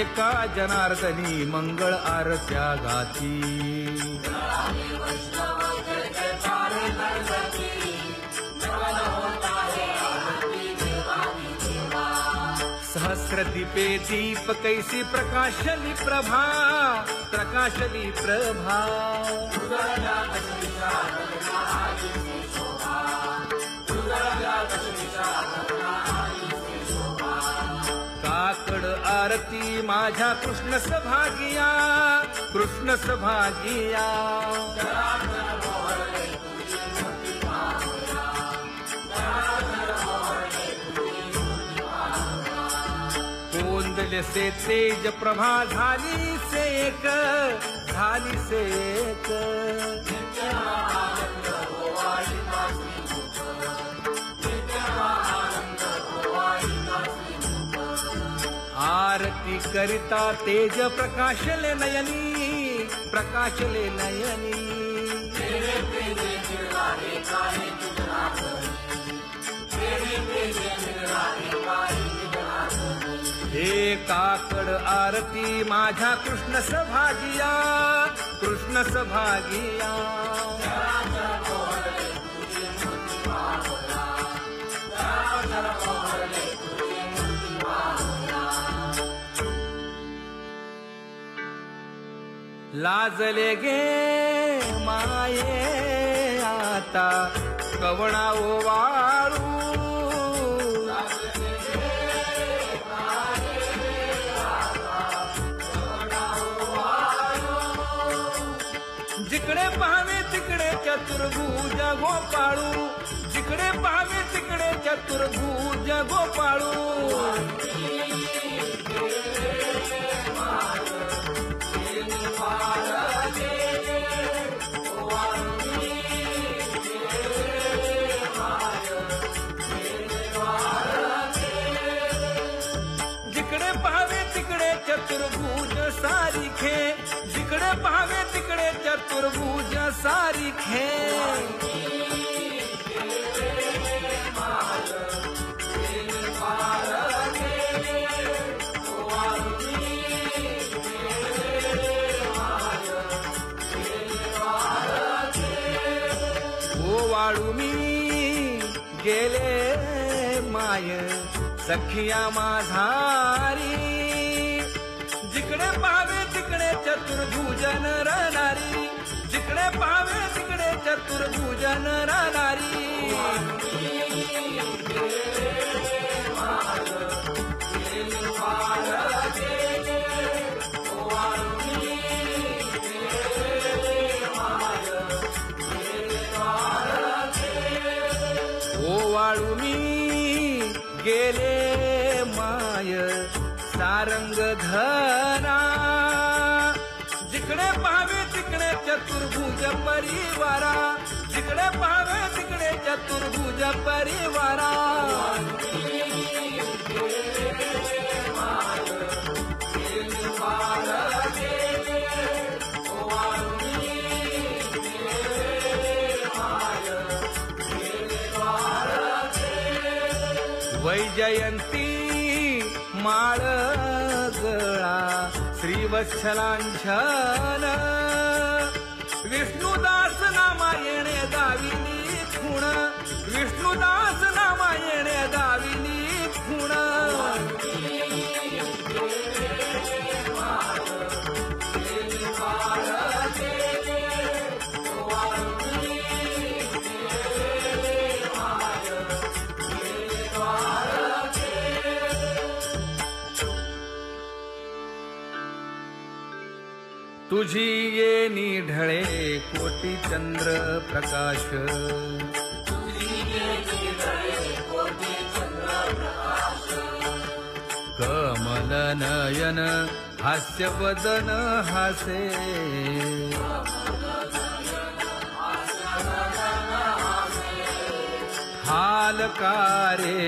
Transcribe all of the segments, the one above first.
एका जनार्दनी मंगळ आरत्या गाती. सहस्रदीपे दीप कैसी प्रकाशली प्रभा, प्रकाशली प्रभा. काकड आरती माझ्या कृष्ण सभागिया, कृष्ण सभागिया. कोंदले से तेज प्रभा झाली से एक, झाली से एक. आरती करिता तेज प्रकाशले नयनी, प्रकाशले नयनी. हे काकड आरती माझ्या कृष्ण सभागिया, कृष्ण सभागिया. लाजले गे माये आता कवणा ओवाळू. जिकडे पाहावे तिकडे चतुर्भुज गोपाळू, जिकडे पाहावे तिकडे चतुर्भुज गोपाळू. जिकडे पाहावे तिकडे चतुर्भुज सारिखे, जिकडे पाहावे तिकडे चतुर्भुज सारिखे. ओवाळू मी गेले माय सखिया माझारी. जिकडे पाहावे तिकडे चतुर्भुज नरनारी, जिकडे पाहावे तिकडे चतुर्भुज नरनारी. ओवाळू मी गेले माय सारंग धना. जिकडे पाहावे तिकडे चतुर्भुज परिवारा, जिकडे पाहावे तिकडे चतुर्भुज परिवारा. वैजयंती माळ गळा श्रीवत्सलांछन. विष्णुदास नामायणे दाविनी खूण, विष्णुदास नामायणे दाविनी खूण. तुझी ये ढळे कोटी चंद्र प्रकाश. कमल नयन हास्य वदन हासे. हालकारे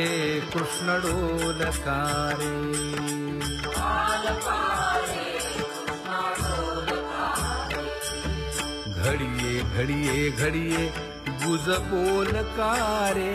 कृष्ण डोलकारे. घडिये घडिये घडिये गुज बोलकारे.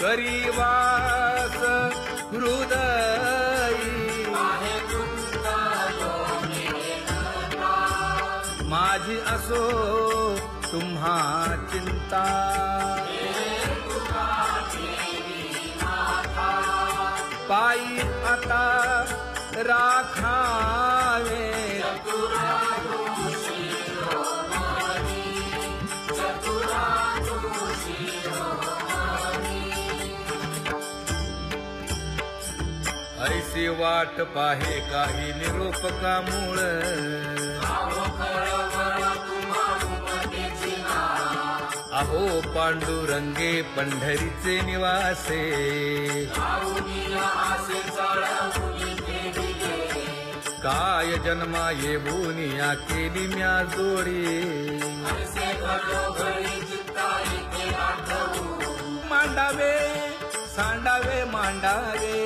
करीवास हृदयी माझी असो तुम्हा चिंता पायी आता राखावे ऐसी वाट पाहे काही निरोप का मूळ अहो पांडुरंगे पंढरीचे निवासे काय जन्मा येऊनिया केली म्या जोडी मांडावे सांडावे मांडावे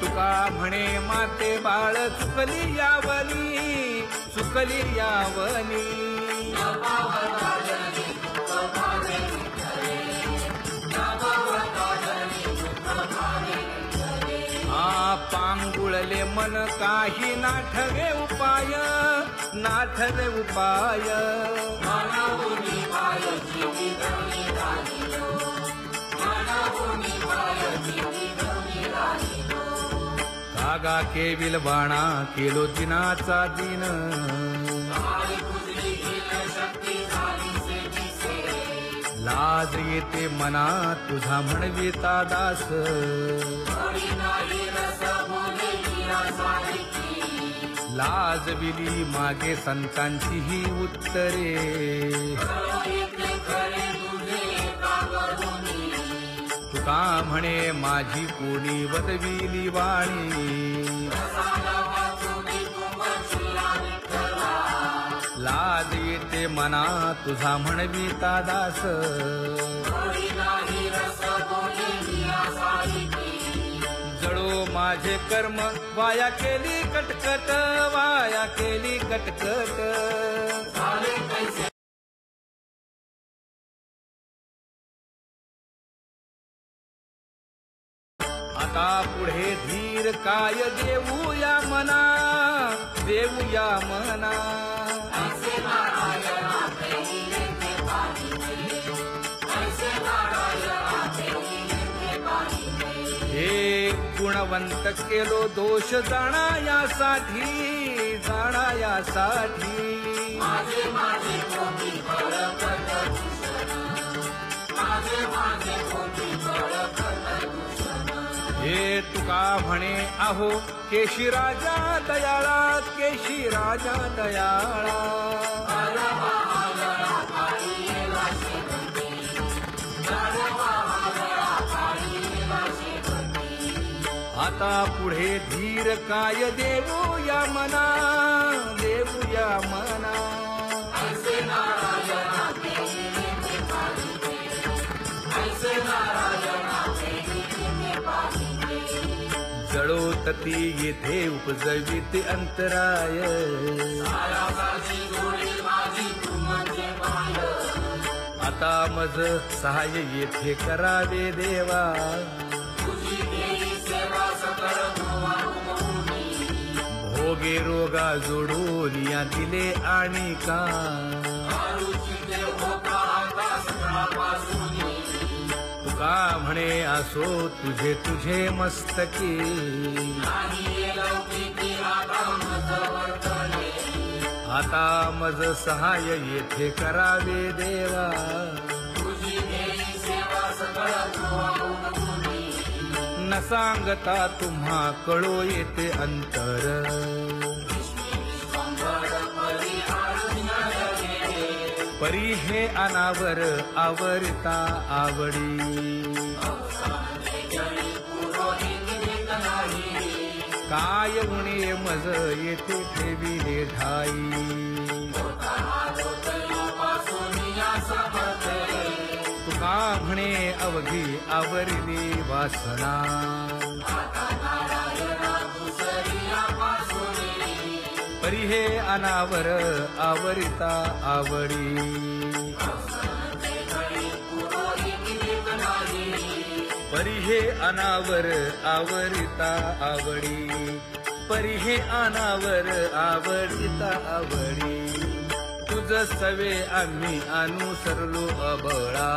तुका म्हणे माते बाळ चुकली यावनी पांगुळले मन काही नाठवे उपाय कागा केविल बाणा केलो दिनाचा दिन लाज येते मना तुझा म्हणविता दास लाज विली मागे संतांची ही उत्तरे तुका म्हणे माझी कोणी वदविली वाणी लाज येते मना तुझा म्हणविता दास जळो माझे कर्म वाया केली कटकट आता पुढे धीर काय देऊया मना हे गुणवंत केलो दोष जाणायासाठी हे तुका म्हणे अहो केशी राजा दयाळा आता पुढे धीर काय देऊया मना जळोतती येथे उपजविते अंतराय आता मज सहाय्य येथे करावे देवा भोगे रोगा जोडून या दिले आणि का तुका म्हणे असो तुझे मस्तकी आता मज सहाय्य येथे करावे देवा न सांगता तुम्हा कळो येते अंतर परी हे अनावर आवरता आवडी काय उणे मज येथे ठेविले ठाई तुका म्हणे अवघी आवरली वासना परी हे अनावर आवरिता आवडी परी हे अनावर आवरिता आवडी परी हे अनावर आवरिता आवडी तुझ सवे आम्ही अनुसरलो अबळा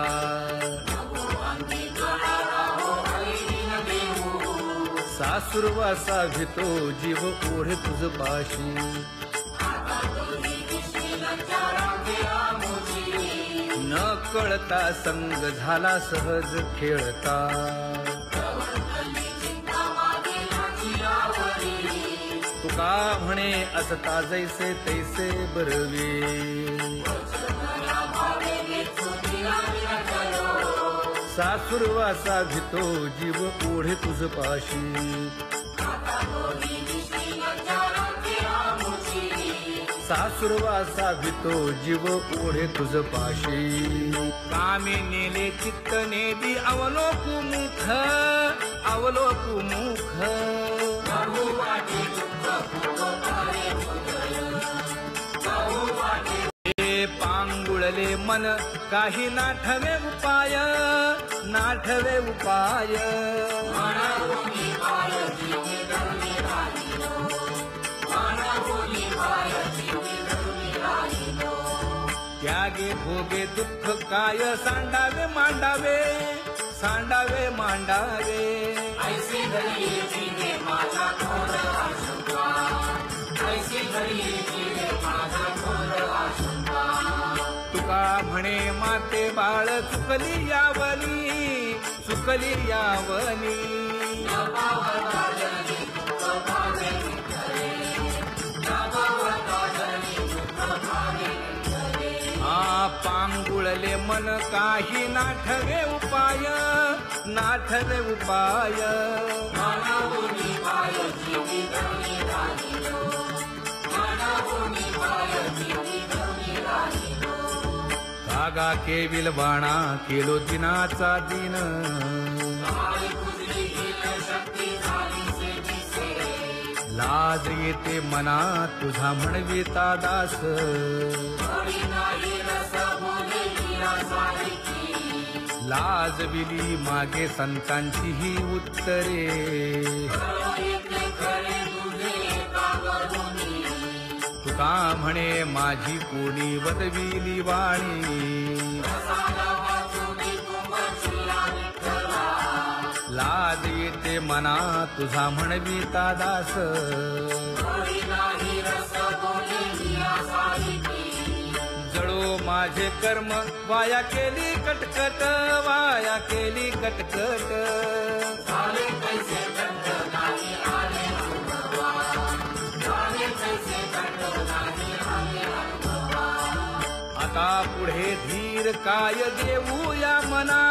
सासुरवासा भितो जीव ओढे तुझ पाशी न कळता संग झाला सहज खेळता तुका म्हणे असता जैसे तैसे बरवे सासुरवासा भितो जीव ओढे तुझ पाशी सासुरवासा भितो जीव ओढे तुझ पाशी कामे नेले चित्त नेदी अवलोकु मुख पांगुळले मन काही नाठवे उपाय त्यागे भोगे दुःख काय सांडावे मांडावे ऐसे घरी जीवे माझा थोर आशंका ऐसे घरी जीवे माझा थोर आशंका तुका म्हणे माते बाळ चुकली यावनी पांगुळले मन काही नाठवे उपाय कागा केविल बाणा केलो दिनाचा दिन लाज येते मना तुझा म्हणविता दास लाज विली मागे संतांची ही उत्तरे तुका म्हणे माझी कोणी वदविली वाणी लाज येते मना तुझा म्हणविता दास जळो माझे कर्म वाया केली कटकट आता पुढे धीर काय देऊया मना